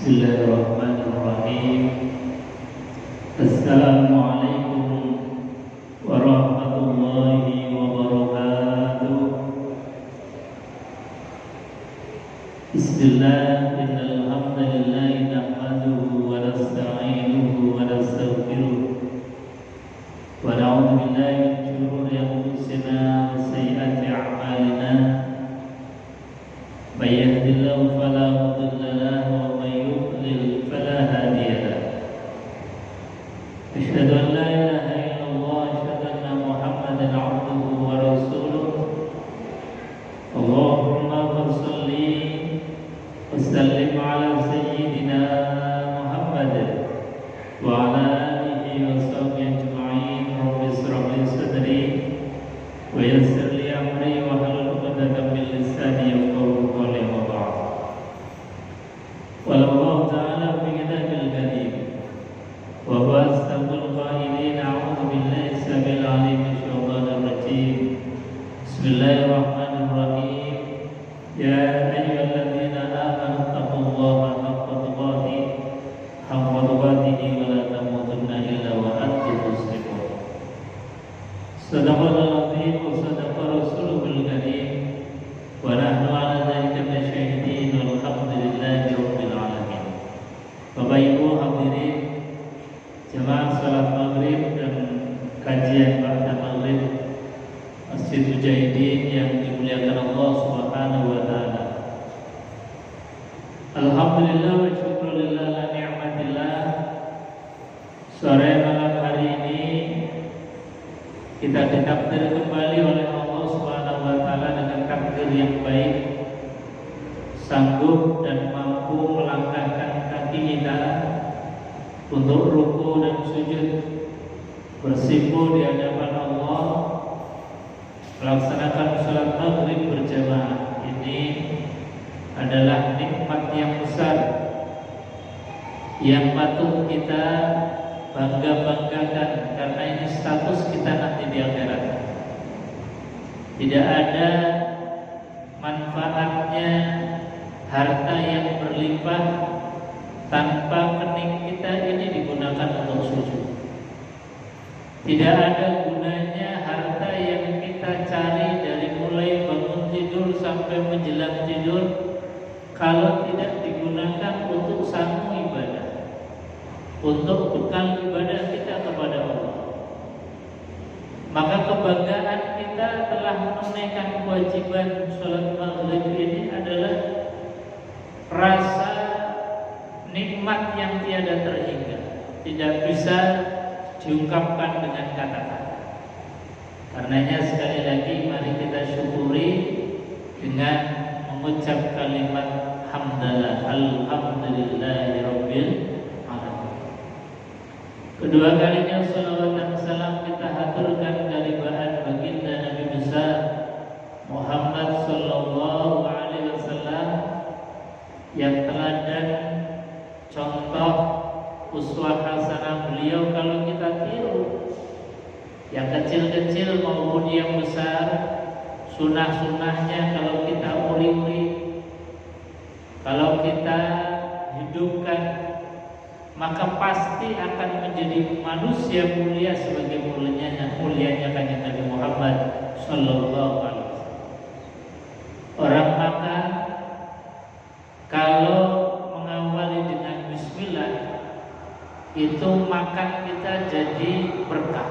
Bismillahirrahmanirrahim. Assalamualaikum warahmatullahi wabarakatuh. Bismillah, innal hamdalillah nahmaduhu wa nasta'inuhu wa nastaghfiruh wa na'udzu billahi min shururi anfusina wa sayyiati a'malina. May yahdihillahu fala mudilla lahu wa may yudlil fala hadiya lahu. Asyhadu an la ilaha illallah wa asyhadu anna Muhammadan 'abduhu wa rasuluh. Allahumma shalli wa sallim ala sayyidina Muhammad wa ala alihi wa sahbihi ajma'in. Rabbi ishrah li sadri wa yassir li amri wa hlul 'uqdatam min lisani yafqahu qawli. Wa ba'd. Qala Allah ta'ala fi kitabil karim wa huwa asdaqul qailin. A'udzu billahi samil 'alim minasy syaithanir rajim. Bismillahirrahmanirrahim. Ya ayyuhalladzina amanu taqullaha haqqa tuqatih wa la tamutunna illa wa antum muslimun. Sadaqallahul azim wa sadaqa rasuluhul karim wa nahnu 'ala dzalika minasyahidin walhamdulillahi rabbil alamin. Bapak Ibu hadirin jemaah salat maghrib dan kajian ba'da maghrib Masjid Mujahidin yang dimuliakan Allah Subhanahu wa taala. Alhamdulillah wa syukrulillah la ni'matillah. Sore malam hari ini kita ditakdir kembali oleh Allah Subhanahu wa taala dengan takdir yang baik, sanggup dan mampu melangkahkan kaki kita untuk ruku dan sujud, bersimpuh di hadapan Allah, melaksanakan salat maghrib berjamaah. Ini adalah nikmat yang besar yang patut kita bangga-banggakan, karena ini status kita nanti di akhirat. Tidak ada manfaatnya harta yang berlimpah tanpa kening kita ini digunakan untuk sujud. Tidak ada gunanya harta yang kita cari dari mulai bangun tidur sampai menjelang tidur kalau tidak digunakan untuk sanggup ibadah, untuk bekal ibadah kita kepada Allah. Maka kebanggaan kita telah menunaikan kewajiban sholat maghrib ini adalah rasa nikmat yang tiada terhingga, tidak bisa diungkapkan dengan kata-kata. Karenanya sekali lagi mari kita syukuri dengan mengucap kalimat hamdalah, alhamdulillahirabbil alamin. Kedua kalinya salawat dan salam kita haturkan kehadiran baginda Nabi besar Muhammad sallallahu alaihi wasallam yang teladan, contoh, uswah hasanah beliau kalau kita tiru, yang kecil-kecil maupun yang besar, sunnah-sunnahnya kalau kita uri-uri, kalau kita hidupkan, maka pasti akan menjadi manusia mulia sebagai mulianya kanjeng Nabi Muhammad sallallahu alaihi wasallam. Orang makan kalau mengawali dengan bismillah, itu makan kita jadi berkah,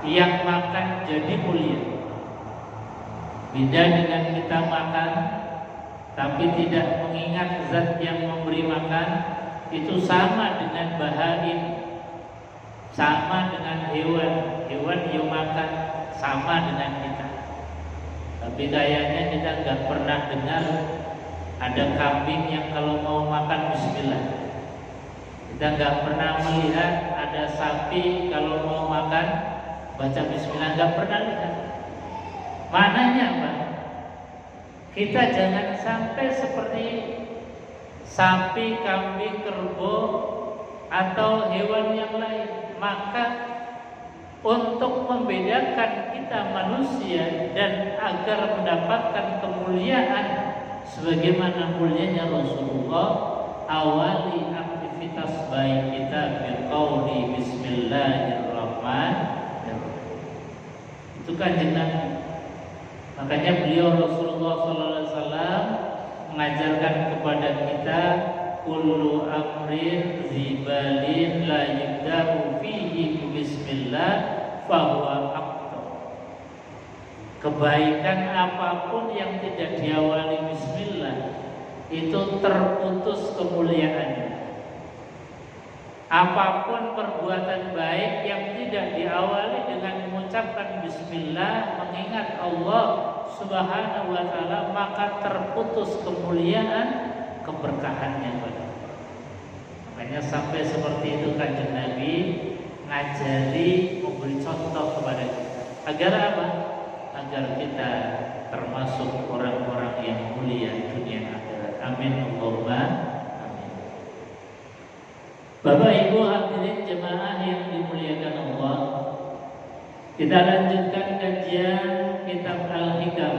yang makan jadi mulia. Beda dengan kita makan tapi tidak mengingat zat yang memberi makan, itu sama dengan bahaim, sama dengan hewan yang makan, sama dengan kita. Tapi kayaknya kita nggak pernah dengar ada kambing yang kalau mau makan bismillah. Kita nggak pernah melihat ada sapi kalau mau makan baca bismillah, nggak pernah lihat. Mananya Pak? Kita jangan sampai seperti sapi, kambing, kerbau atau hewan yang lain. Maka untuk membedakan kita manusia dan agar mendapatkan kemuliaan sebagaimana mulianya Rasulullah, awali aktivitas baik kita biqauli bismillahirrahmanirrahim. Itu Kanjeng Nabi. Makanya beliau Rasulullah SAW mengajarkan kepada kita kullu amrin zibalin la yubda'u fihi bismillah fahuwa aqta. Kebaikan apapun yang tidak diawali bismillah itu terputus kemuliaannya. Apapun perbuatan baik yang tidak diawali dengan mengucapkan bismillah, mengingat Allah Subhanahu wa taala, maka terputus kemuliaan keberkahannya pada. Makanya sampai seperti itu Kanjeng Nabi ngajari, memberi contoh kepada kita. Agar apa? Agar kita termasuk orang-orang yang mulia dunia akhirat. Amin Allahumma amin. Bapak Ibu hadirin jemaah yang dimuliakan Allah, kita lanjutkan kajian kitab Al-Hikam.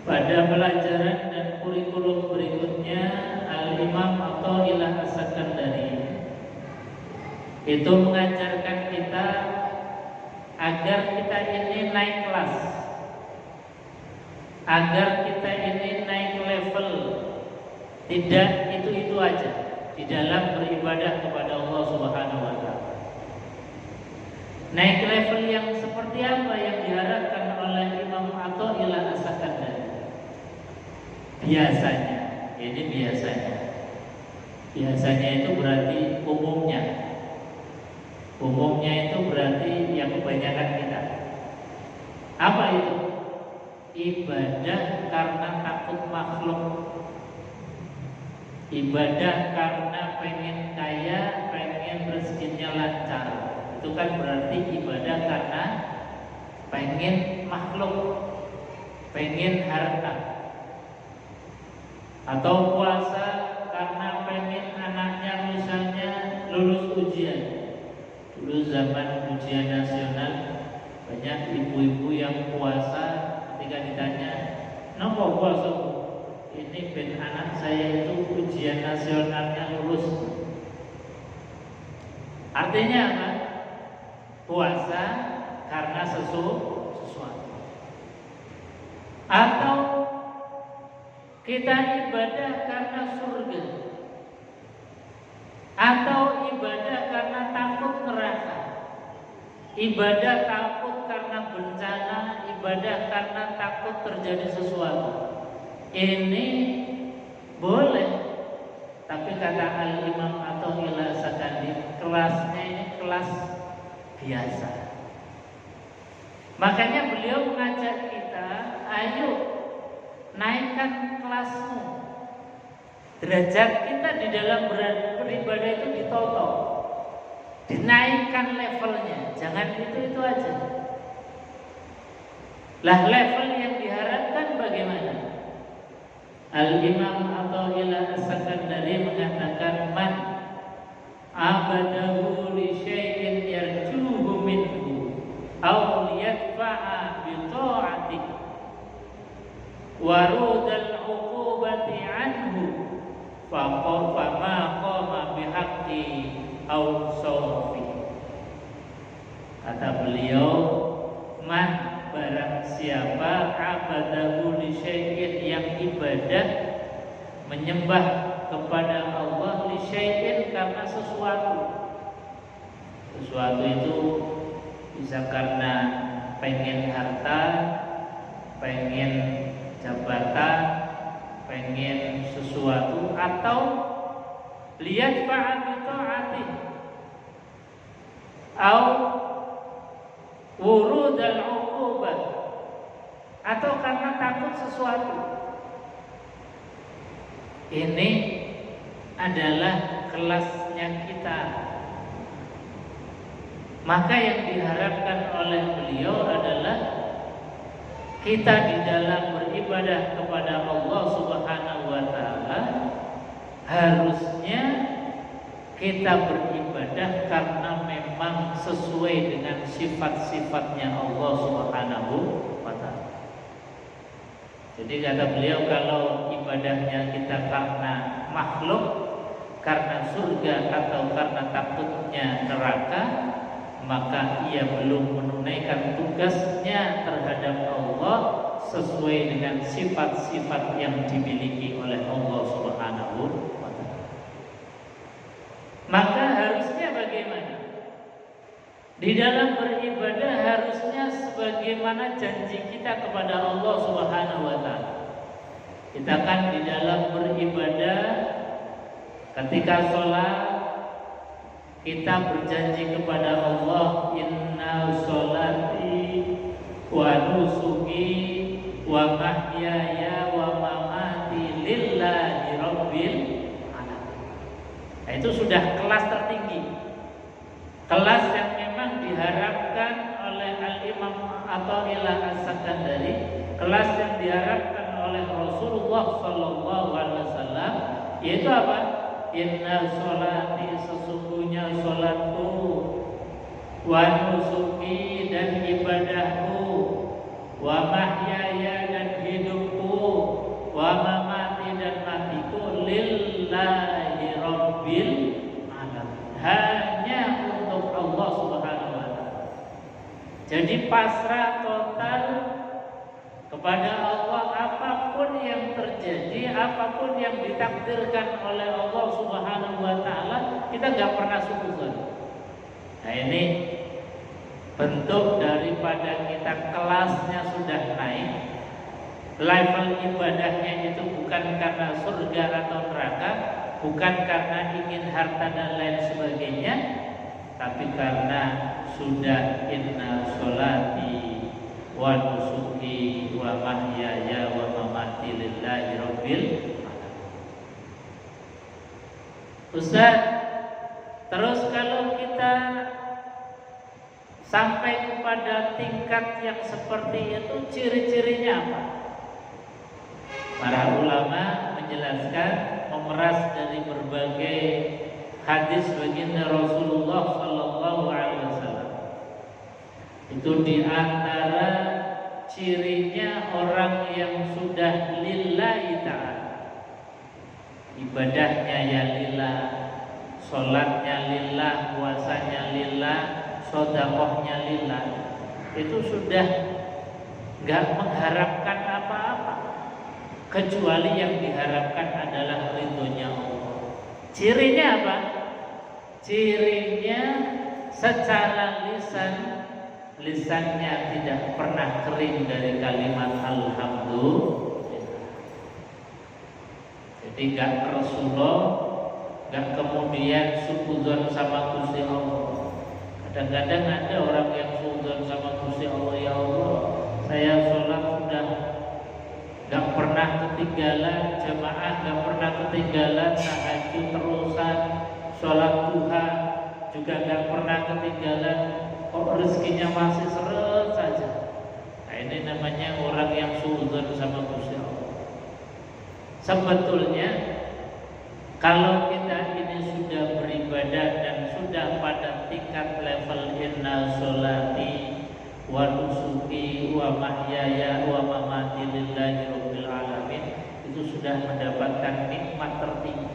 Pada pelajaran dan kurikulum berikutnya, Al-Imam Atha'illah As-Sakandari itu mengajarkan kita agar kita ini naik kelas, agar kita ini naik level, tidak itu aja di dalam beribadah kepada Allah Subhanahu wa taala. Naik level yang seperti apa yang diharapkan oleh Imam Atha'illah As-Sakandari? Biasanya itu berarti umumnya itu berarti yang kebanyakan kita. Apa itu? Ibadah karena takut makhluk, ibadah karena pengen kaya, pengen rezekinya lancar. Itu kan berarti ibadah karena pengen makhluk, pengen harta. Atau puasa karena pengen anaknya misalnya lulus ujian. Dulu zaman ujian nasional banyak ibu-ibu yang puasa, ketika ditanya, "Napa puasa? Ini ben anak saya itu ujian nasionalnya lulus." Artinya apa? Puasa karena sesuatu. Atau kita ibadah karena surga, atau ibadah karena takut neraka, ibadah takut karena bencana, ibadah karena takut terjadi sesuatu. Ini boleh, tapi kata Al-Imam Atha'illah As-Sakandari, kelasnya ini kelas biasa. Makanya beliau mengajak kita, ayo naikkan kelasmu. Derajat kita di dalam beribadah itu ditoto, dinaikkan levelnya. Jangan itu aja. Lah level yang diharapkan bagaimana? Al-Imam Atha'illah As-Sakandari mengatakan, man abadahu li syai'in yarjuhu minhu aw liyadfa'a bi ta'atihi warudal uqubati anhu fama qama bihaqqi aw sawfi. Kata beliau, man barang siapa abadahu li syai'in, yang ibadah menyembah kepada Allah li syai'in karena sesuatu itu bisa karena pengen harta, pengen jabatan, pengen sesuatu, atau lihat fa'al bita'ati au wurud al-uqubah, atau karena takut sesuatu. Ini adalah kelasnya kita. Maka yang diharapkan oleh beliau adalah kita di dalam beribadah kepada Allah Subhanahu wa taala harusnya kita beribadah karena memang sesuai dengan sifat-sifatnya Allah Subhanahu wa taala. Jadi kata beliau, kalau ibadahnya kita karena makhluk, karena surga atau karena takutnya neraka, maka ia belum menunaikan tugasnya terhadap Allah sesuai dengan sifat-sifat yang dimiliki oleh Allah Subhanahu wa ta'ala. Maka harusnya bagaimana? Di dalam beribadah harusnya sebagaimana janji kita kepada Allah Subhanahu wa ta'ala. Kita kan di dalam beribadah, ketika sholat kita berjanji kepada Allah, inna sholati wa nusuki wa mahyaya wa mamati lillahi rabbil alamin. Nah, itu sudah kelas tertinggi, kelas yang memang diharapkan oleh Al-Imam Athaillah As-Sakandari, kelas yang diharapkan oleh Rasulullah Sallallahu Alaihi Wasallam, yaitu apa? Inna sholati, sesungguhnya sholatku, wa nusuki, dan ibadahku, wa mahyaya, dan hidupku, wa mamati, dan matiku, lillahi rabbil alamin, hanya untuk Allah Subhanahu wa ta'ala. Jadi pasrah total kepada Allah, apapun yang terjadi, apapun yang ditakdirkan oleh Allah Subhanahu wa ta'ala, kita nggak pernah suudzon. Nah, ini bentuk daripada kita kelasnya sudah naik, level ibadahnya itu bukan karena surga atau neraka, bukan karena ingin harta dan lain sebagainya, tapi karena sudah inna sholati wa nusuki wa mahyaya wa mamati lillahi rabbil alamin. Ustaz, terus kalau kita sampai kepada tingkat yang seperti itu, ciri-cirinya apa? Para ulama menjelaskan, memeras dari berbagai hadis baginda Rasulullah Sallallahu Alaihi Wasallam. Itu diantara cirinya orang yang sudah lillahi ta'ala, ibadahnya ya lillah, sholatnya lillah, puasanya lillah, sedekahnya lillah, itu sudah gak mengharapkan apa-apa kecuali yang diharapkan adalah ridhonya Allah. Cirinya apa? Cirinya secara lisannya tidak pernah kering dari kalimat alhamdulillah. Jadi gak Rasulullah, gak kemudian suudzon sama Gusti Allah. Kadang-kadang ada orang yang suudzon sama Gusti Allah, ya Allah, saya sholat sudah gak pernah ketinggalan jamaah, gak pernah ketinggalan tahajud terusan, sholat duha juga gak pernah ketinggalan, kok rezekinya masih seret saja. Nah, ini namanya orang yang suudzon sama Gusti Allah. Sebetulnya kalau kita ini sudah beribadah dan sudah pada tingkat level inna sholati wa nusuki wa mahyaya wa mamati lillahi rabbil alamin, itu sudah mendapatkan nikmat tertinggi.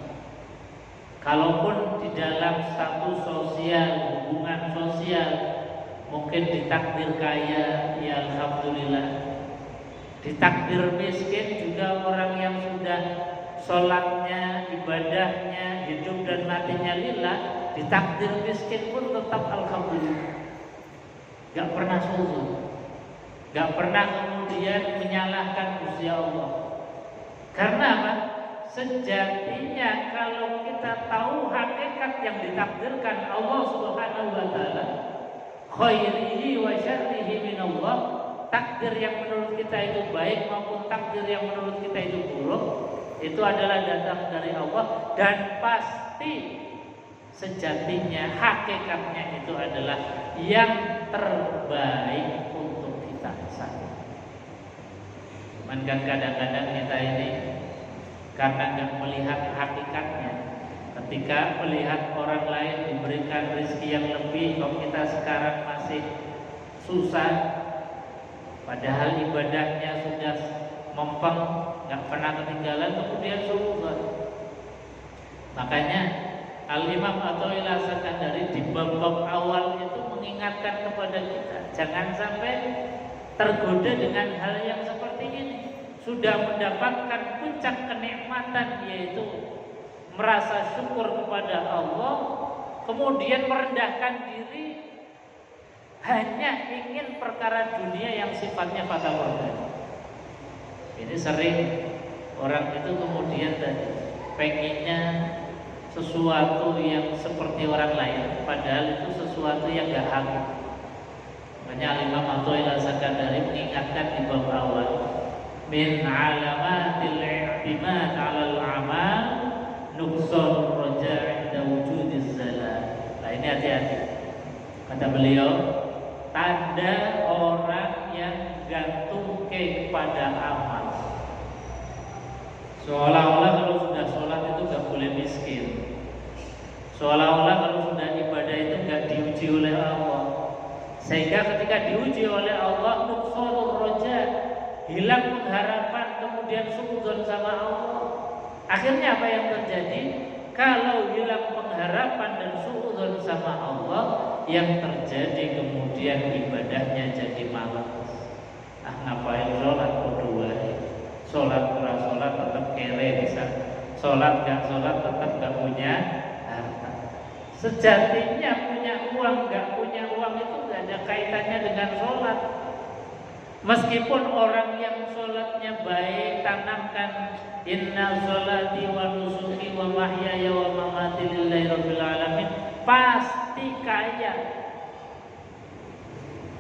Kalaupun di dalam status sosial, hubungan sosial, mungkin ditakdir kaya, ya alhamdulillah. Ditakdir miskin juga, orang yang sudah sholatnya, ibadahnya, hidup dan matinya lillah, ditakdir miskin pun tetap alhamdulillah. Gak pernah suzon, gak pernah kemudian menyalahkan Gusti Allah. Karena apa? Sejatinya kalau kita tahu hakikat yang ditakdirkan Allah Subhanahu wa ta'ala, khairihi wa syarrihi minallah, takdir yang menurut kita itu baik maupun takdir yang menurut kita itu buruk, itu adalah datang dari Allah, dan pasti sejatinya hakikatnya itu adalah yang terbaik untuk kita saja. Cuman kan kadang-kadang kita ini karena nggak melihat hakikatnya, ketika melihat orang lain diberikan rezeki yang lebih, kok kita sekarang masih susah, padahal ibadahnya sudah mempeng, nggak pernah ketinggalan, kemudian suudzon. Makanya Al-Imam Athaillah As-Sakandari di bab-bab awal itu mengingatkan kepada kita jangan sampai tergoda dengan hal yang seperti ini. Sudah mendapatkan puncak kenikmatan, yaitu merasa syukur kepada Allah, kemudian merendahkan diri hanya ingin perkara dunia yang sifatnya fata morgana. Ini sering orang itu kemudian tadi pengennya sesuatu yang seperti orang lain, padahal itu sesuatu yang gak hakiki. Makanya Al-Imam Athaillah As-Sakandari mengingatkan di bab awal, min alamatil i'timad 'alal amal nuqsanur raja' 'inda wujudiz zalal. Nah, ini hati-hati. Kata beliau, tanda orang yang gantung kepada amal. Seolah-olah kalau sudah sholat itu gak boleh miskin. Seolah-olah kalau sudah ibadah itu gak diuji oleh Allah. Sehingga ketika diuji oleh Allah, nuqsanur raja, hilang pengharapan, kemudian suudzon sama Allah. Akhirnya apa yang terjadi? Kalau hilang pengharapan dan suudzon sama Allah, yang terjadi kemudian ibadahnya jadi malas. Ngapain sholat berdua? Sholat kurang sholat tetap kere bisa. Sholat gak sholat tetap gak punya harta. Sejatinya punya uang gak punya uang itu gak ada kaitannya dengan sholat. Meskipun orang yang sholatnya baik, tanamkan inna sholati wa nusuki wa mahyaya wa mamati lillahi rabbil alamin, pasti kaya.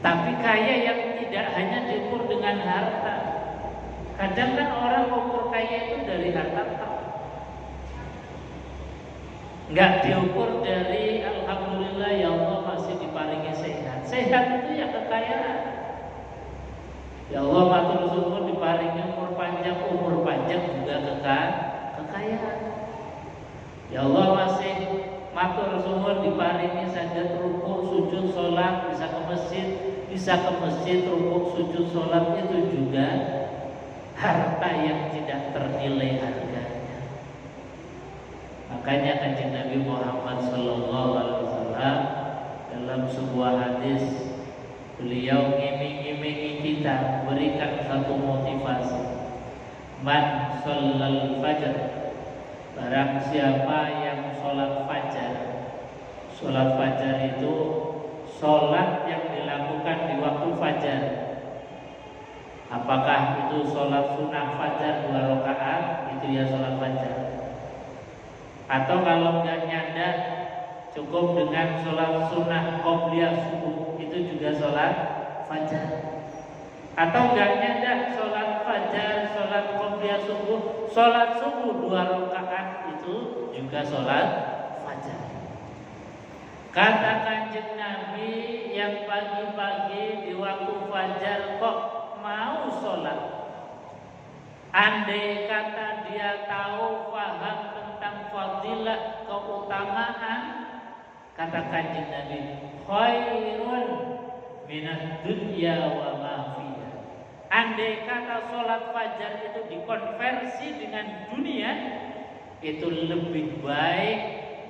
Tapi kaya yang tidak hanya diukur dengan harta. Kadang kan orang ukur kaya itu dari harta, nggak diukur dari alhamdulillah ya Allah masih diparingi sehat. Sehat itu ya kekayaan. Ya Allah matur syukur diparingi umur panjang juga kekayaan. Ya Allah masih matur syukur diparingi sajdat rukuk sujud sholat, bisa ke masjid rukuk sujud sholat, itu juga harta yang tidak ternilai harganya. Makanya Kanjeng Nabi Muhammad SAW dalam sebuah hadis beliau ngiming-ngimingi kita, berikan satu motivasi. Man shallal fajr, barang siapa yang sholat fajar. Sholat fajar itu sholat yang dilakukan di waktu fajar. Apakah itu sholat sunnah fajar 2 rakaat, itu ya sholat fajar. Atau kalau nggak nyadar, cukup dengan sholat sunnah qobliyah subuh, itu juga sholat fajar. Atau nggak nyadar sholat fajar, sholat qobliyah subuh, sholat subuh 2 rakaat, itu juga sholat fajar. Kata Kanjeng Nabi, yang pagi-pagi di waktu fajar kok mau sholat, andai kata dia tahu paham tentang fadilah keutamaan, kata Kanjeng Nabi, khairun minad dunya wa ma fiha. Andai kata sholat fajar itu dikonversi dengan dunia, itu lebih baik,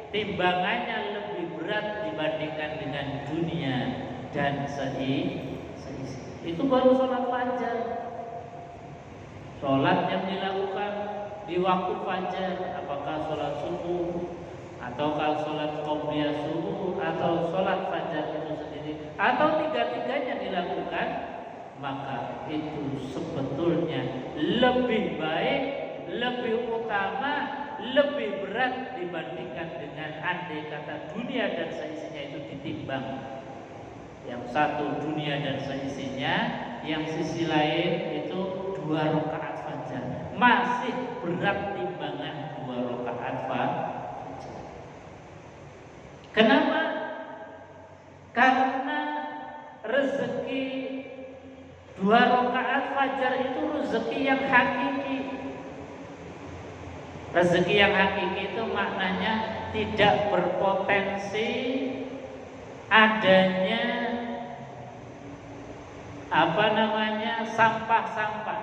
timbangannya lebih berat dibandingkan dengan dunia dan seisi. Itu baru sholat fajar. Sholat yang dilakukan di waktu fajar, apakah sholat subuh, ataukah sholat qobliyah subuh, atau sholat fajar itu sendiri, atau tiga-tiganya dilakukan, maka itu sebetulnya lebih baik, lebih utama, lebih berat dibandingkan dengan andai kata dunia dan seisinya itu ditimbang. Yang satu dunia dan seisinya, yang sisi lain itu 2 rakaat fajar. Masih berat timbangan 2 rakaat fajar. Kenapa? Karena rezeki 2 rakaat fajar itu rezeki yang hakiki. Rezeki yang hakiki itu maknanya tidak berpotensi adanya sampah-sampah.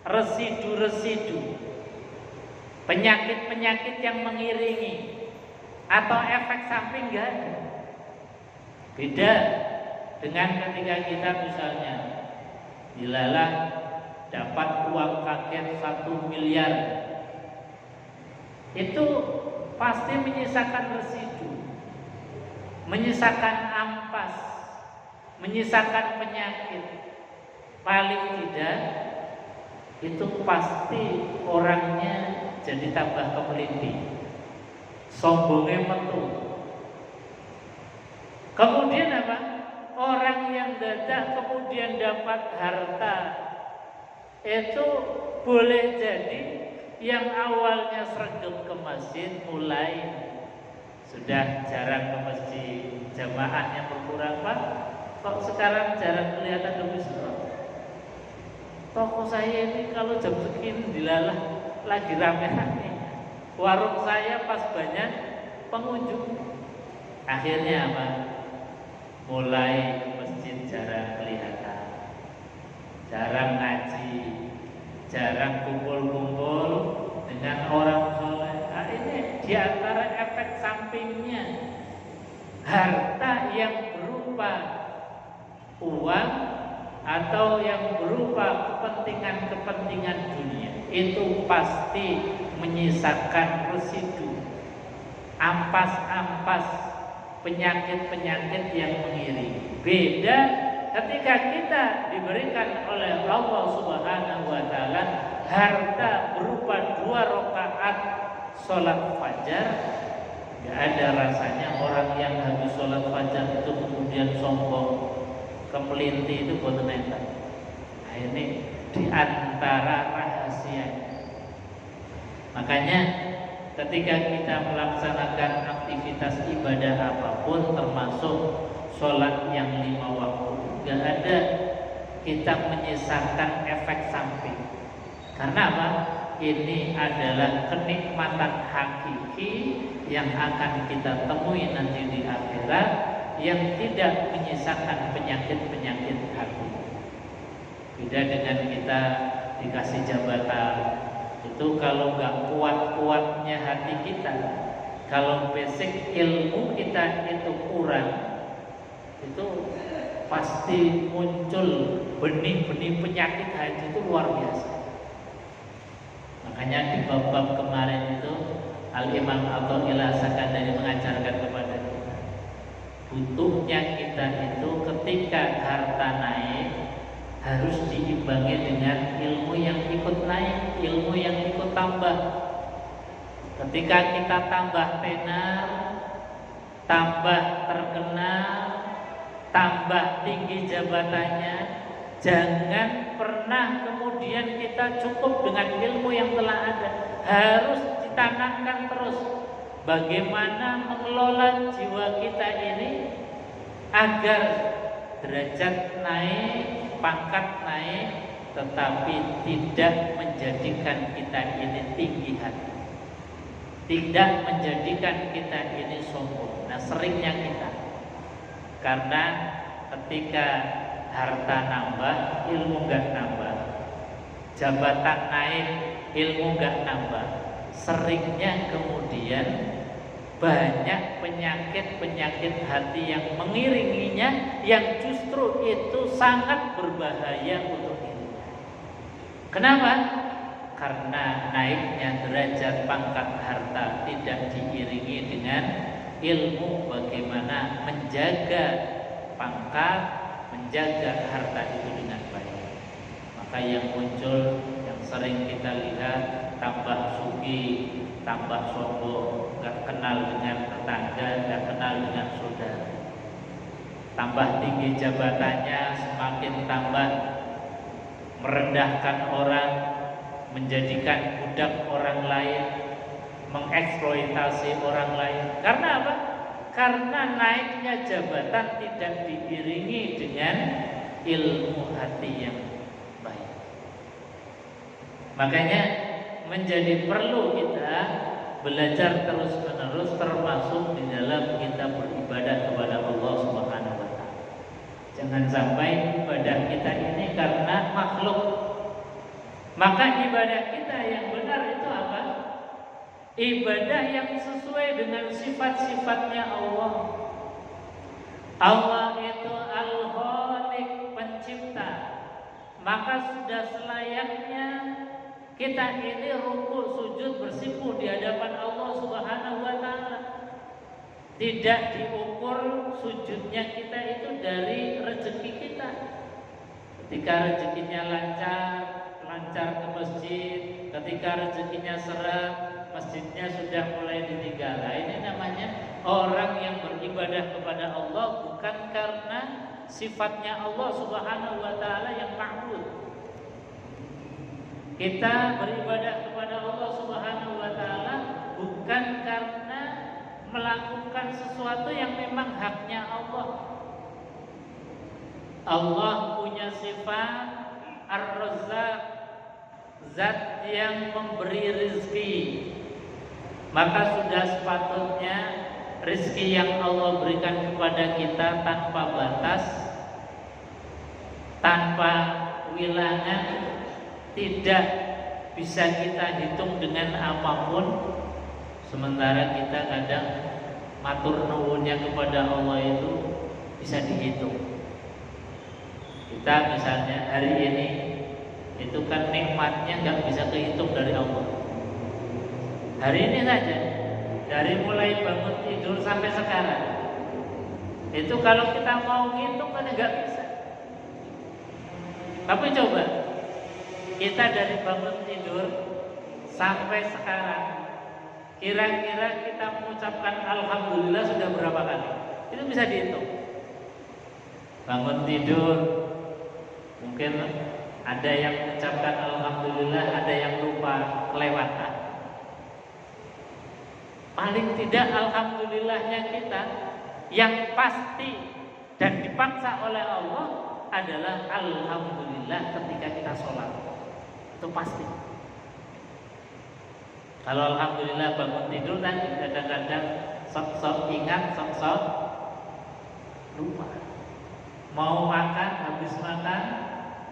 residu-residu, penyakit-penyakit yang mengiringi atau efek samping enggak ada. Beda dengan ketika kita misalnya dilalah dapat uang kaget 1 miliar, itu pasti menyisakan residu, menyisakan ampas, menyisakan penyakit. Paling tidak itu pasti orangnya jadi tambah kemeliti, sombongnya metu. Kemudian apa? Orang yang dadah kemudian dapat harta itu boleh jadi yang awalnya sregep ke masjid mulai sudah jarang ke masjid, jamaahnya berkurang. Pak, kok sekarang jarang kelihatan di masjid? Toko saya ini kalau jam segini dilalah lagi rame-rame. Warung saya pas banyak pengunjung. Akhirnya apa? Mulai ke masjid jarang kelihatan, jarang ngaji, jarang kumpul-kumpul dengan orang soleh. Nah, ini diantara efek sampingnya. Harta yang berupa uang atau yang berupa kepentingan-kepentingan dunia itu pasti menyisakan residu, ampas-ampas, penyakit-penyakit yang mengiringi. Beda ketika kita diberikan oleh Allah Subhanahu wa taala harta berupa 2 rakaat sholat fajar. Gak ada rasanya orang yang habis sholat fajar itu kemudian sombong, kemelinti, itu buat neta. Nah, ini diantara rahasia. Makanya ketika kita melaksanakan aktivitas ibadah apapun, termasuk sholat yang 5 waktu, gak ada kita menyisakan efek samping. Karena apa? Ini adalah kenikmatan hakiki yang akan kita temui nanti di akhirat, yang tidak menyisakan penyakit-penyakit hati. Beda dengan kita dikasih jabatan, itu kalau nggak kuat-kuatnya hati kita, kalau basic ilmu kita itu kurang, itu pasti muncul benih-benih penyakit hati itu luar biasa. Makanya di bab-bab kemarin itu Al-Imam Athaillah Sakandari mengajarkan kepada kita, butuhnya kita itu ketika harta naik harus diimbangi dengan ilmu yang ikut naik, ilmu yang ikut tambah. Ketika kita tambah tenar, tambah terkenal, tambah tinggi jabatannya, jangan pernah kemudian kita cukup dengan ilmu yang telah ada. Harus ditanamkan terus bagaimana mengelola jiwa kita ini agar derajat naik, pangkat naik, tetapi tidak menjadikan kita ini tinggi hati, tidak menjadikan kita ini sombong. Nah, seringnya kita, karena ketika harta nambah, ilmu gak nambah, jabatan naik, ilmu gak nambah, seringnya kemudian banyak penyakit-penyakit hati yang mengiringinya, yang justru itu sangat berbahaya untuk diri. Kenapa? Karena naiknya derajat pangkat harta tidak diiringi dengan ilmu bagaimana menjaga pangkat, menjaga harta itu dengan baik. Maka yang muncul, yang sering kita lihat, tambah sugih, tambah sombong, gak kenal dengan tetangga, gak kenal dengan saudara. Tambah tinggi jabatannya, semakin tambah merendahkan orang, menjadikan budak orang lain, mengeksploitasi orang lain. Karena apa? Karena naiknya jabatan tidak diiringi dengan ilmu hati yang baik. Makanya menjadi perlu kita belajar terus-menerus, termasuk di dalam kita beribadah kepada Allah Subhanahu wa taala. Jangan sampai ibadah kita ini karena makhluk, Maka ibadah kita yang benar itu apa? Ibadah yang sesuai dengan sifat-sifatnya Allah. Allah itu Al-Khaliq, pencipta. Maka sudah selayaknya kita ini rukuk, sujud, bersimpuh di hadapan Allah Subhanahu wa taala. Tidak diukur sujudnya kita itu dari rezeki kita. Ketika rezekinya lancar ke masjid. Ketika rezekinya seret, masjidnya sudah mulai ditinggal. Ini namanya orang yang beribadah kepada Allah bukan karena sifatnya Allah Subhanahu wa taala yang ma'bud. Kita beribadah kepada Allah Subhanahu wa taala bukan karena melakukan sesuatu yang memang haknya Allah. Allah punya sifat Ar-Razzaq, zat yang memberi rezeki. Maka sudah sepatutnya rezeki yang Allah berikan kepada kita tanpa batas, tanpa wilangan, tidak bisa kita hitung dengan apapun. Sementara kita kadang matur nuwunnya kepada Allah itu bisa dihitung. Kita misalnya hari ini itu kan nikmatnya nggak bisa kehitung dari Allah. Hari ini saja, dari mulai bangun tidur sampai sekarang, itu kalau kita mau ngitung kan nggak bisa. Tapi coba kita dari bangun tidur sampai sekarang, kira-kira kita mengucapkan Alhamdulillah sudah berapa kali? Itu bisa dihitung. Bangun tidur, mungkin ada yang mengucapkan Alhamdulillah, ada yang lupa, kelewatan. Paling tidak Alhamdulillahnya kita yang pasti dan dipaksa oleh Allah adalah Alhamdulillah ketika kita sholat. Itu pasti. Kalau Alhamdulillah bangun tidur tadi kadang-kadang sok-sok ingat, sok-sok lupa. Mau makan, habis makan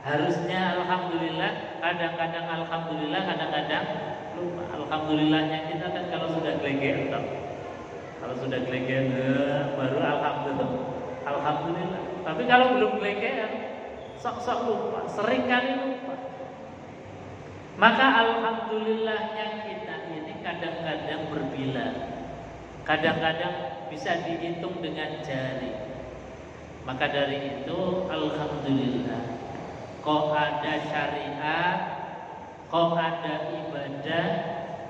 harusnya Alhamdulillah, kadang-kadang Alhamdulillah, kadang-kadang lupa. Alhamdulillahnya kita kan kalau sudah geleger, kalau sudah geleger baru Alhamdulillah. Tapi kalau belum geleger, sok-sok lupa, sering kali lupa. Maka Alhamdulillahnya kita ini kadang-kadang berbilang, kadang-kadang bisa dihitung dengan jari. Maka dari itu Alhamdulillah, kok ada syariat, kok ada ibadah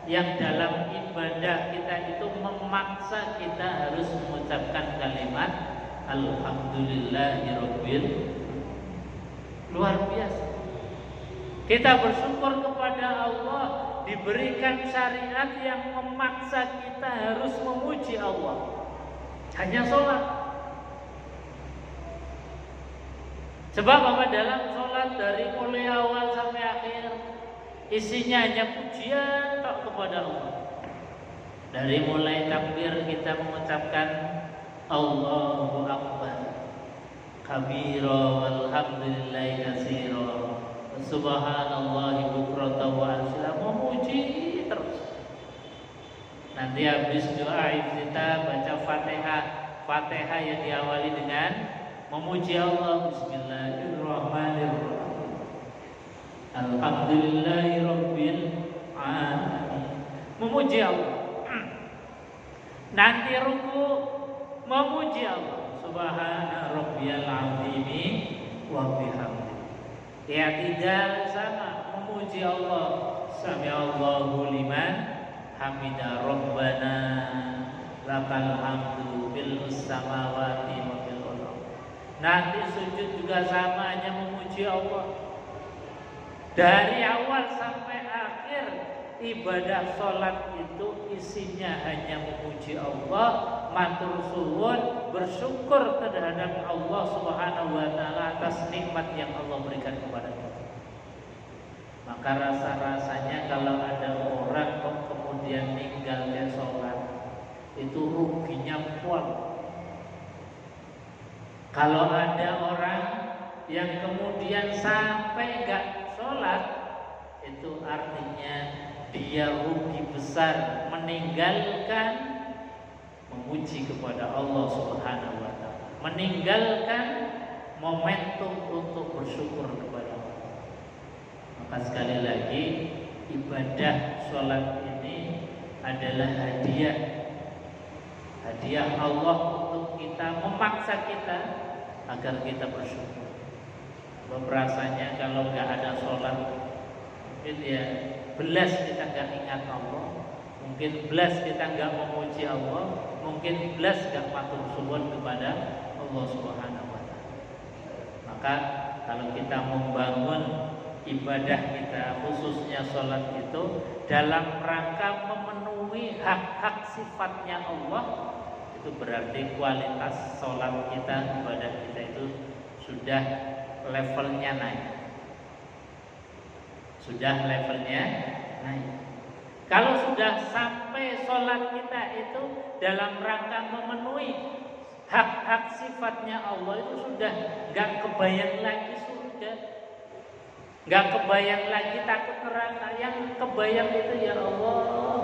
yang dalam ibadah kita itu memaksa kita harus mengucapkan kalimat Alhamdulillahirabbil. Luar biasa. Kita bersyukur kepada Allah diberikan syariat yang memaksa kita harus memuji Allah. Hanya sholat. Sebab apa? Dalam sholat dari mulai awal sampai akhir isinya hanya pujian tok kepada Allah. Dari mulai takbir kita mengucapkan Allahu Akbar kabira walhamdulillahi katsira subhanallahi bukratan wa asila, memuji terus. Nanti habis doa kita baca Fatihah yang diawali dengan memuji Allah. Bismillahirrahmanirrahim. Alhamdulillahirabbil alamin. Memuji Allah. Nanti ruku memuji Allah. Subhana rabbiyal azimi wa bihamdi. I'tidal sama memuji Allah. Sami'allahu liman hamidah rabbana lakal hamdu bil samawati wa bil ardh. Nanti sujud juga sama, hanya memuji Allah. Dari awal sampai akhir ibadah sholat itu isinya hanya memuji Allah, matur suwun, bersyukur terhadap Allah Subhanahu wa taala atas nikmat yang Allah berikan kepada kita. Maka rasa-rasanya kalau ada orang kok kemudian meninggalnya sholat, itu ruginya pol. Kalau ada orang yang kemudian sampai enggak sholat, itu artinya dia rugi besar, meninggalkan memuji kepada Allah Subhanahu wa taala, meninggalkan momentum untuk bersyukur kepada Allah. Maka sekali lagi, ibadah sholat ini adalah hadiah Allah untuk kita, memaksa kita agar kita bersyukur. Rasanya kalau nggak ada sholat, mungkin ya belas kita nggak ingat Allah, mungkin belas kita nggak memuji Allah, mungkin belas nggak matur suwun kepada Allah Subhanahu wa taala. Maka kalau kita membangun ibadah kita, khususnya sholat itu dalam rangka memenuhi hak-hak sifatnya Allah, itu berarti kualitas sholat kita, ibadah kita itu sudah levelnya naik. Sudah levelnya naik. Kalau sudah sampai sholat kita itu dalam rangka memenuhi hak-hak sifatnya Allah, itu sudah gak kebayang lagi surga, gak kebayang lagi takut neraka. Yang kebayang itu, ya Allah,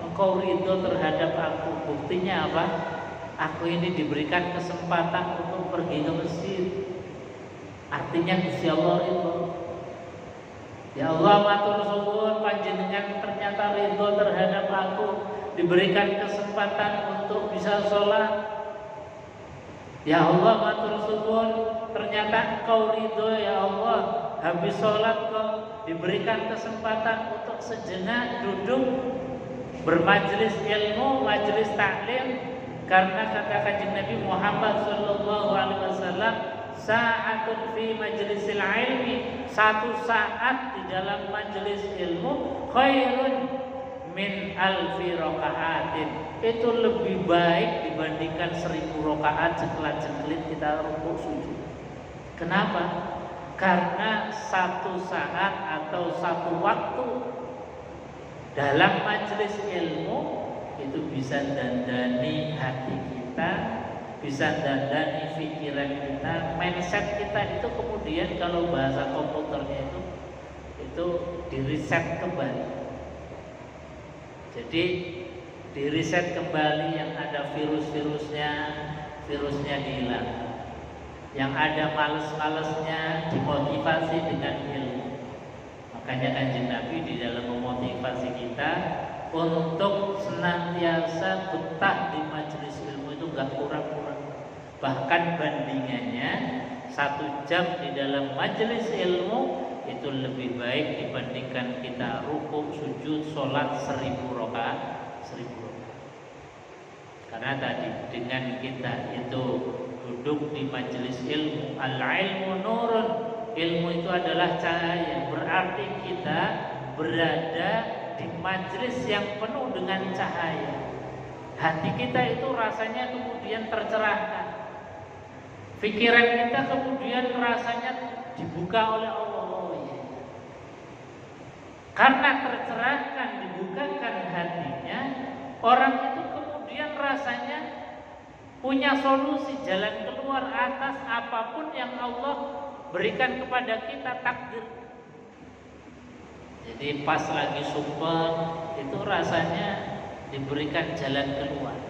Engkau ridho terhadap aku. Buktinya apa? Aku ini diberikan kesempatan untuk pergi ke masjid. Artinya Gusti Allah ridho. Ya Allah, matur suwun panjenengan ternyata ridho terhadap aku, diberikan kesempatan untuk bisa sholat. Ya Allah, matur suwun ternyata Engkau ridho, ya Allah, habis sholat kok diberikan kesempatan untuk sejenak duduk bermajlis ilmu, majlis taklim. Karena kata Kanjeng Nabi Muhammad sallallahu alaihi wasallam, sa'atun fi majlisil ilmi, satu saat di dalam majelis ilmu, khairun min alfi raka'atin, itu lebih baik dibandingkan 1000 rakaat ceklat-ceklit kita rukuk sujud. Kenapa? Karena satu saat atau satu waktu dalam majelis ilmu itu bisa dandani hati kita, bisa dandani pikiran kita, mindset kita itu kemudian kalau bahasa komputernya itu di-reset kembali. Jadi di-reset kembali, yang ada virusnya dihilang, yang ada males-malesnya dimotivasi dengan ilmu. Makanya Kanjeng Nabi di dalam memotivasi kita untuk senantiasa betah di majelis ilmu itu gak kurang-kurang. Bahkan bandingannya 1 jam di dalam majelis ilmu itu lebih baik dibandingkan kita rukuk, sujud, sholat 1000 rakaat. Karena tadi dengan kita itu duduk di majelis ilmu, al-ilmu nurun, ilmu itu adalah cahaya, berarti kita berada di majelis yang penuh dengan cahaya. Hati kita itu rasanya kemudian tercerahkan, pikiran kita kemudian rasanya dibuka oleh Allah. Karena tercerahkan, dibukakan hatinya, orang itu kemudian rasanya punya solusi, jalan keluar atas apapun yang Allah berikan kepada kita, takdir. Jadi pas lagi sumpah itu rasanya diberikan jalan keluar.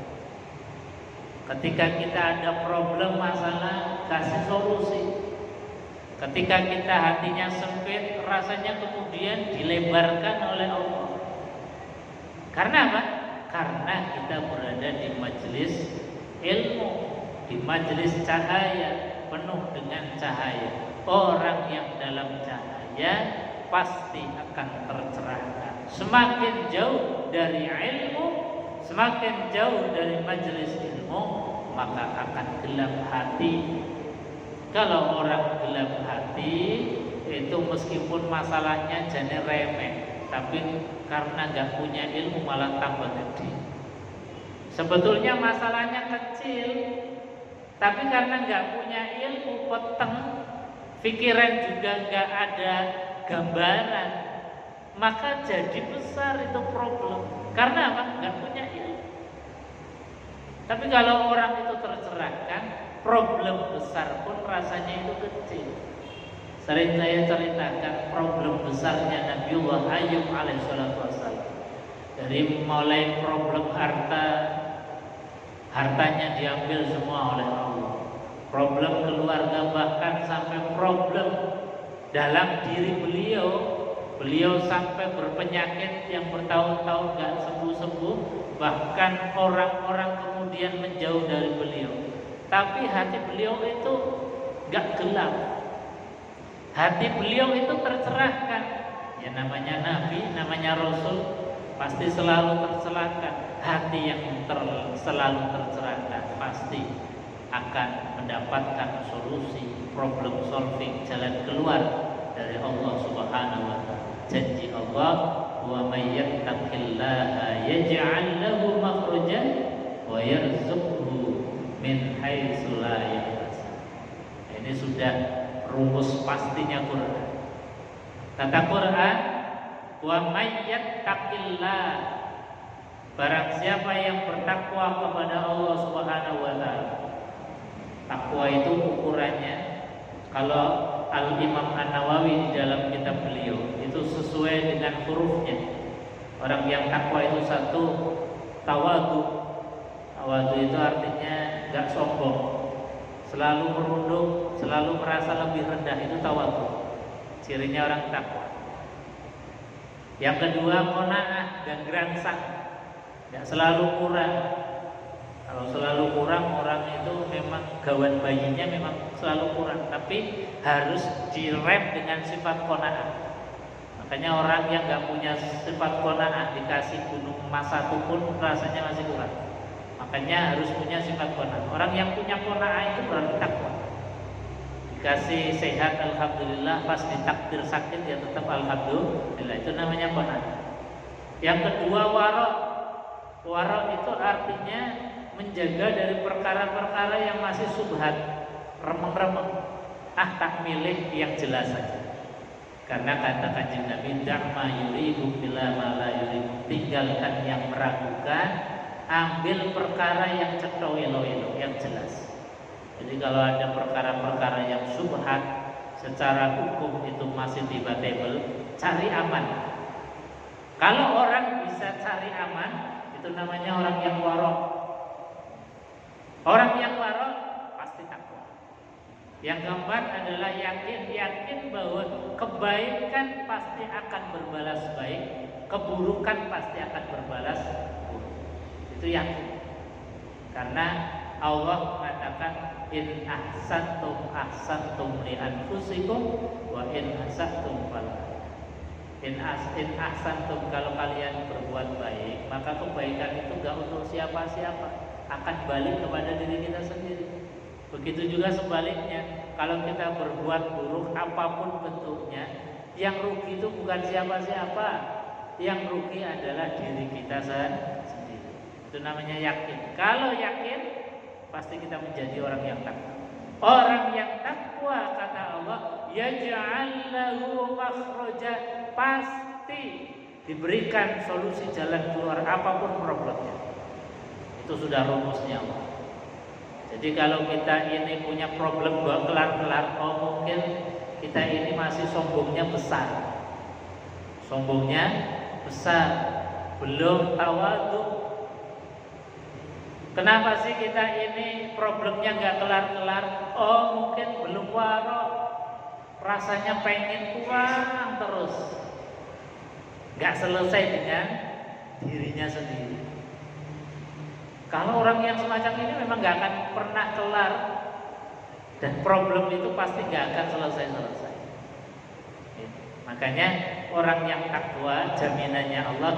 Ketika kita ada problem, masalah, kasih solusi. Ketika kita hatinya sempit, rasanya kemudian dilebarkan oleh Allah. Karena apa? Karena kita berada di majelis ilmu, di majelis cahaya, penuh dengan cahaya. Orang yang dalam cahaya pasti akan tercerahkan. Semakin jauh dari ilmu, semakin jauh dari majelis ilmu, maka akan gelap hati. Kalau orang gelap hati itu meskipun masalahnya jane remeh, tapi karena gak punya ilmu malah tambah gede. Sebetulnya masalahnya kecil, tapi karena gak punya ilmu, peteng, pikiran juga gak ada gambaran, maka jadi besar itu problem. Karena apa? Gak punya ilmu. Tapi kalau orang itu tercerahkan, problem besar pun rasanya itu kecil. Sering saya ceritakan problem besarnya Nabiullah Ayub alaihissalatu wassalam. Dari mulai problem hartanya diambil semua oleh Allah. Problem keluarga, bahkan sampai problem dalam diri beliau. Beliau sampai berpenyakit yang bertahun-tahun gak sembuh-sembuh. Bahkan orang-orang kemudian menjauh dari beliau. Tapi hati beliau itu gak gelap. Hati beliau itu tercerahkan. Ya namanya Nabi, namanya Rasul, pasti selalu tercerahkan. Hati yang selalu tercerahkan pasti akan mendapatkan solusi, problem solving, jalan keluar dari Allah Subhanahu wa taala. Janji Allah, wa may yattaqillaha yaj'al lahu makhrajan wa yarzuqhu min haitsu la yahtasib. Ini sudah rumus pastinya Quran. Kata Quran, wa may yattaqillah, barang siapa yang bertakwa kepada Allah Subhanahu wa taala. Takwa itu ukurannya, kalau Al-Imam An-Nawawi di dalam kitab beliau itu sesuai dengan hurufnya. Orang yang takwa itu satu, tawadu. Tawadu itu artinya gak sombong, selalu merunduk, selalu merasa lebih rendah, itu tawadu. Cirinya orang takwa. Yang kedua, qanaah dan gerangsang, tidak selalu kurang. Kalau selalu kurang, orang itu memang gawan bayinya memang selalu kurang, tapi harus direm dengan sifat qanaah. Makanya orang yang nggak punya sifat qanaah dikasih gunung emas satu pun rasanya masih kurang. Makanya harus punya sifat qanaah. Orang yang punya qanaah itu berarti takwa. Dikasih sehat alhamdulillah, pas ditakdir sakit ya tetap alhamdulillah, itu namanya qanaah. Yang kedua, wara. Wara itu artinya menjaga dari perkara-perkara yang masih subhat, remeng-remeng. Tak milih yang jelas saja. Karena kata Kanjeng Nabi, da'ma yuribu bila ma la yuribu, tinggalkan yang meragukan, ambil perkara yang cetha elo-elo, yang jelas. Jadi kalau ada perkara-perkara yang subhat secara hukum itu masih debatable, cari aman. Kalau orang bisa cari aman, itu namanya orang yang warok. Orang yang warok pasti takwa. Yang keempat adalah yakin bahwa kebaikan pasti akan berbalas baik, keburukan pasti akan berbalas buruk. Itu yakin. Karena Allah mengatakan, in ahsantum li anfusikum wa in asatum falaha. In ahsantum, kalau kalian berbuat baik, maka kebaikan itu gak untuk siapa-siapa, akan balik kepada diri kita sendiri. Begitu juga sebaliknya, kalau kita berbuat buruk apapun bentuknya, yang rugi itu bukan siapa-siapa, yang rugi adalah diri kita sendiri. Itu namanya yakin. Kalau yakin, pasti kita menjadi orang yang takwa. Orang yang takwa, kata Allah, yaj'al lahu makhraja, pasti diberikan solusi jalan keluar apapun problemnya. Itu sudah rumusnya Allah. Jadi kalau kita ini punya problem gak kelar-kelar, mungkin kita ini masih sombongnya besar. Sombongnya besar, belum tawadu. Kenapa sih kita ini problemnya gak kelar-kelar? Mungkin belum warok, rasanya pengen pulang terus, gak selesai dengan dirinya sendiri. Kalau orang yang semacam ini memang gak akan pernah kelar, dan problem itu pasti gak akan selesai-selesai. Makanya orang yang takwa, jaminannya Allah,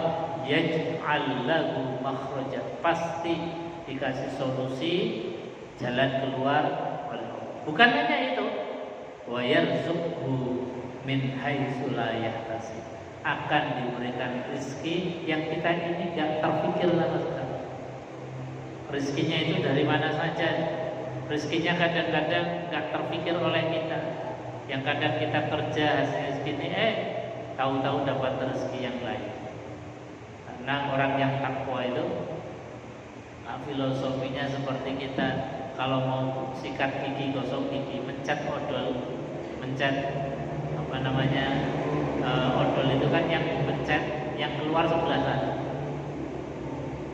yaj'al lahu makhraja, pasti dikasih solusi, jalan keluar oleh Allah. Bukan hanya itu, wa yarzuqhu min haitsu la yahtasib, akan diberikan rezeki yang kita ini gak terpikir sama sekali. Rezekinya itu dari mana saja. Rezekinya kadang-kadang gak terpikir oleh kita. Yang kadang kita kerja hasilnya segini, tahu-tahu dapat rezeki yang lain. Karena orang yang takwa itu filosofinya seperti kita kalau mau sikat gigi, gosok gigi, mencat odol mencet apa namanya odol itu kan yang dipencet yang keluar sebelah sana,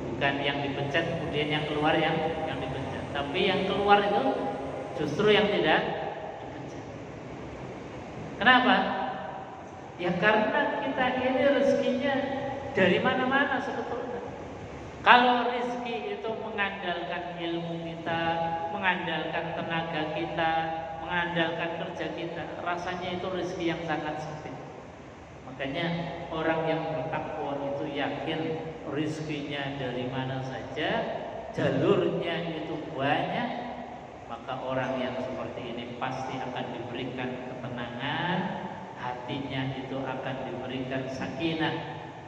bukan yang dipencet kemudian yang keluar yang dipencet, tapi yang keluar itu justru yang tidak dipencet. Kenapa? Ya karena kita ini rezekinya dari mana-mana sebetulnya. Kalau rezeki itu mengandalkan ilmu kita, mengandalkan tenaga kita, mengandalkan kerja kita, rasanya itu rezeki yang sangat sempit. Makanya orang yang bertakwa itu yakin rezekinya dari mana saja, jalurnya itu banyak, maka orang yang seperti ini pasti akan diberikan ketenangan, hatinya itu akan diberikan sakinah,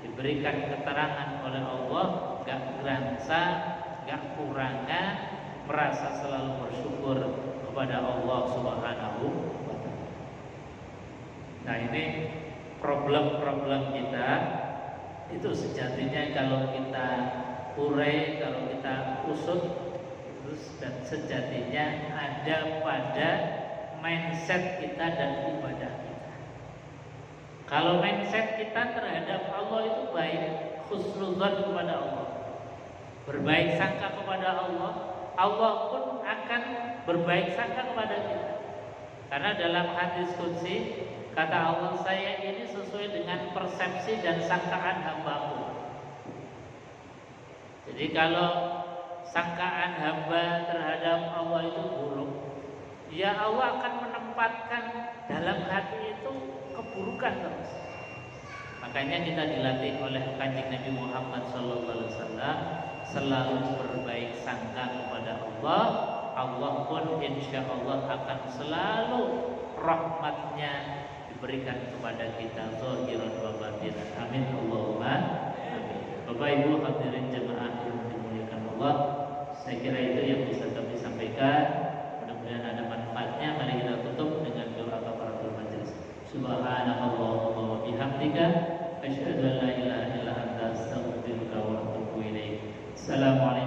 diberikan keterangan oleh Allah, gak gerangsa, gak kurangan, merasa selalu bersyukur kepada Allah Subhanahu wa Ta'ala. Nah, ini problem-problem kita itu sejatinya kalau kita urai, kalau kita usut, terus dan sejatinya ada pada mindset kita dan ibadah kita. Kalau mindset kita terhadap Allah itu baik, husnuzan kepada Allah, berbaik sangka kepada Allah, Allah pun akan berbaik sangka kepada kita. Karena dalam hadis qudsi kata Allah, saya ini sesuai dengan persepsi dan sangkaan hambaku. Jadi kalau sangkaan hamba terhadap Allah itu buruk, ya Allah akan menempatkan dalam hati itu keburukan terus. Makanya kita dilatih oleh Kanjeng Nabi Muhammad SAW selalu berbaik sangka kepada Allah. Allah pun insya Allah akan selalu rahmatnya diberikan kepada kita zahiran wa batinan. Amin Allahumma amin. Bapak Ibu hadirin jemaah yang dimuliakan Allah, saya kira itu yang bisa kami sampaikan. Mudah-mudahan ada manfaatnya. Mari kita tutup dengan doa kafaratul majelis. Subhanakallahumma wa bihamdika asyhadu an la ilaha illa anta astaghfiruka wa atubu ilaik. Assalamualaikum